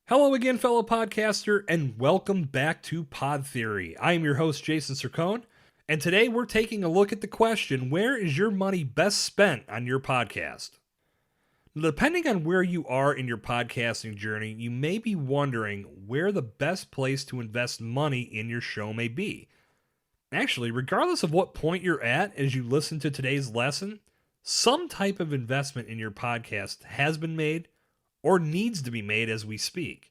Hello again, fellow podcaster, and welcome back to Pod Theory. I am your host, Jason Cercone, and today we're taking a look at the question, where is your money best spent on your podcast? Depending on where you are in your podcasting journey, you may be wondering where the best place to invest money in your show may be. Actually, regardless of what point you're at as you listen to today's lesson, some type of investment in your podcast has been made or needs to be made as we speak.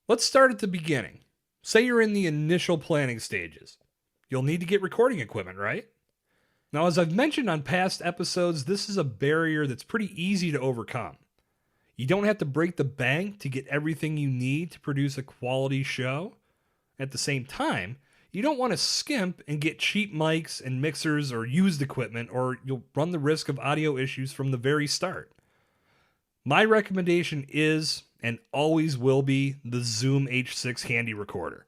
Let's start at the beginning. Say you're in the initial planning stages. You'll need to get recording equipment, right? Now, as I've mentioned on past episodes, this is a barrier that's pretty easy to overcome. You don't have to break the bank to get everything you need to produce a quality show. At the same time, you don't want to skimp and get cheap mics and mixers or used equipment, or you'll run the risk of audio issues from the very start. My recommendation is, and always will be, the Zoom H6 Handy Recorder.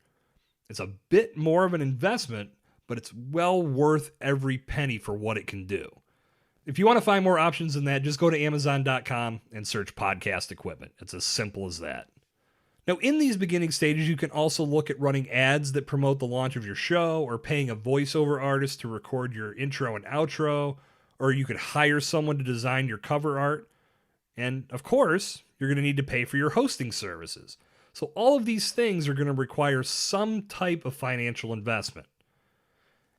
It's a bit more of an investment, but it's well worth every penny for what it can do. If you want to find more options than that, just go to Amazon.com and search podcast equipment. It's as simple as that. Now, in these beginning stages, you can also look at running ads that promote the launch of your show, or paying a voiceover artist to record your intro and outro, or you could hire someone to design your cover art. And of course, you're going to need to pay for your hosting services. So all of these things are going to require some type of financial investment.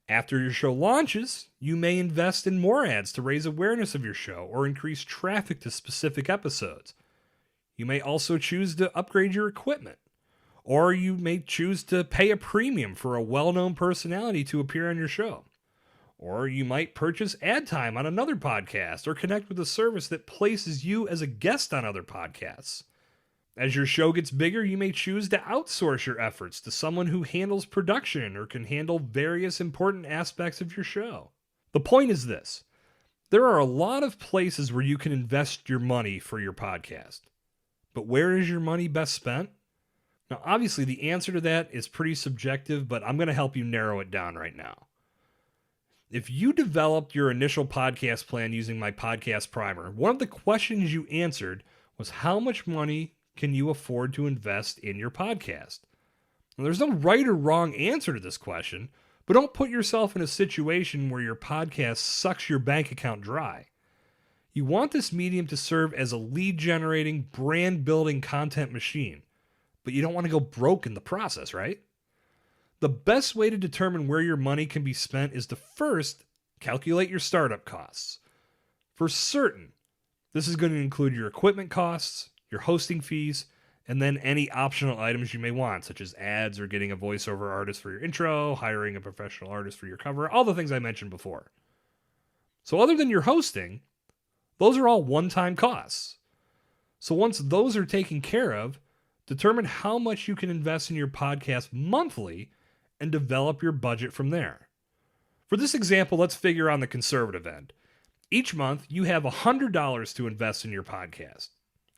After your show launches, you may invest in more ads to raise awareness of your show or increase traffic to specific episodes. You may also choose to upgrade your equipment, or you may choose to pay a premium for a well-known personality to appear on your show. Or you might purchase ad time on another podcast or connect with a service that places you as a guest on other podcasts. As your show gets bigger, you may choose to outsource your efforts to someone who handles production or can handle various important aspects of your show. The point is this: there are a lot of places where you can invest your money for your podcast. But where is your money best spent? Now, obviously, the answer to that is pretty subjective, but I'm going to help you narrow it down right now. If you developed your initial podcast plan using my podcast primer, one of the questions you answered was, how much money can you afford to invest in your podcast? Now, there's no right or wrong answer to this question, but don't put yourself in a situation where your podcast sucks your bank account dry. You want this medium to serve as a lead-generating, brand-building content machine, but you don't want to go broke in the process, right? The best way to determine where your money can be spent is to first calculate your startup costs. For certain, this is going to include your equipment costs, your hosting fees, and then any optional items you may want, such as ads or getting a voiceover artist for your intro, hiring a professional artist for your cover, all the things I mentioned before. So other than your hosting, those are all one-time costs. So once those are taken care of, determine how much you can invest in your podcast monthly and develop your budget from there. For this example, let's figure on the conservative end. Each month, you have $100 to invest in your podcast.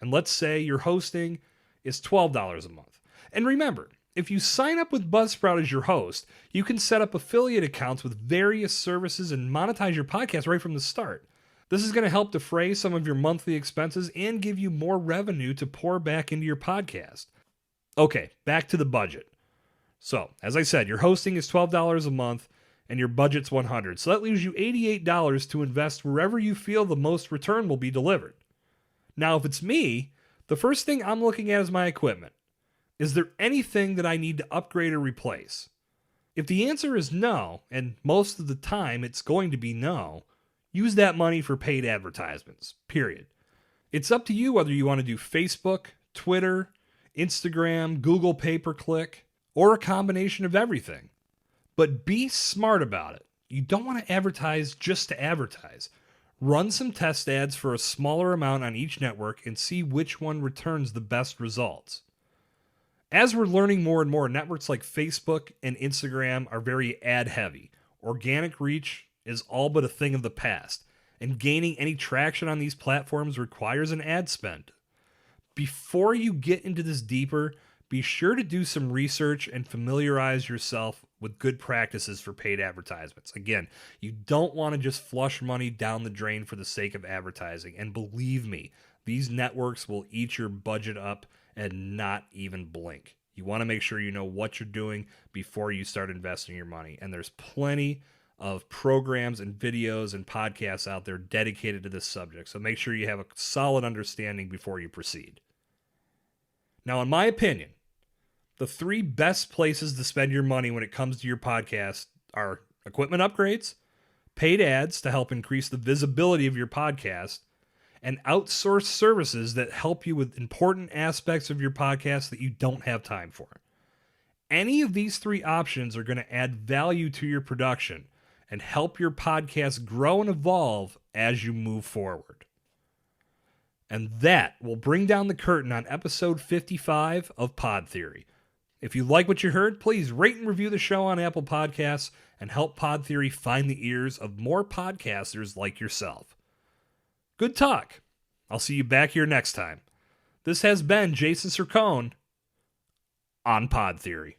And let's say your hosting is $12 a month. And remember, if you sign up with Buzzsprout as your host, you can set up affiliate accounts with various services and monetize your podcast right from the start. This is going to help defray some of your monthly expenses and give you more revenue to pour back into your podcast. Okay, back to the budget. So, as I said, your hosting is $12 a month and your budget's $100. So that leaves you $88 to invest wherever you feel the most return will be delivered. Now, if it's me, the first thing I'm looking at is my equipment. Is there anything that I need to upgrade or replace? If the answer is no, and most of the time it's going to be no, use that money for paid advertisements, period. It's up to you whether you want to do Facebook, Twitter, Instagram, Google pay-per-click, or a combination of everything. But be smart about it. You don't want to advertise just to advertise. Run some test ads for a smaller amount on each network and see which one returns the best results. As we're learning more and more, networks like Facebook and Instagram are very ad heavy. Organic reach is all but a thing of the past, and gaining any traction on these platforms requires an ad spend. Before you get into this deeper, be sure to do some research and familiarize yourself with good practices for paid advertisements. Again, you don't want to just flush money down the drain for the sake of advertising. And believe me, these networks will eat your budget up and not even blink. You want to make sure you know what you're doing before you start investing your money. And there's plenty of programs and videos and podcasts out there dedicated to this subject. So make sure you have a solid understanding before you proceed. Now, in my opinion, the 3 best places to spend your money when it comes to your podcast are equipment upgrades, paid ads to help increase the visibility of your podcast, and outsourced services that help you with important aspects of your podcast that you don't have time for. Any of these 3 options are going to add value to your production and help your podcast grow and evolve as you move forward. And that will bring down the curtain on episode 55 of Pod Theory. If you like what you heard, please rate and review the show on Apple Podcasts and help Pod Theory find the ears of more podcasters like yourself. Good talk. I'll see you back here next time. This has been Jason Cercone on Pod Theory.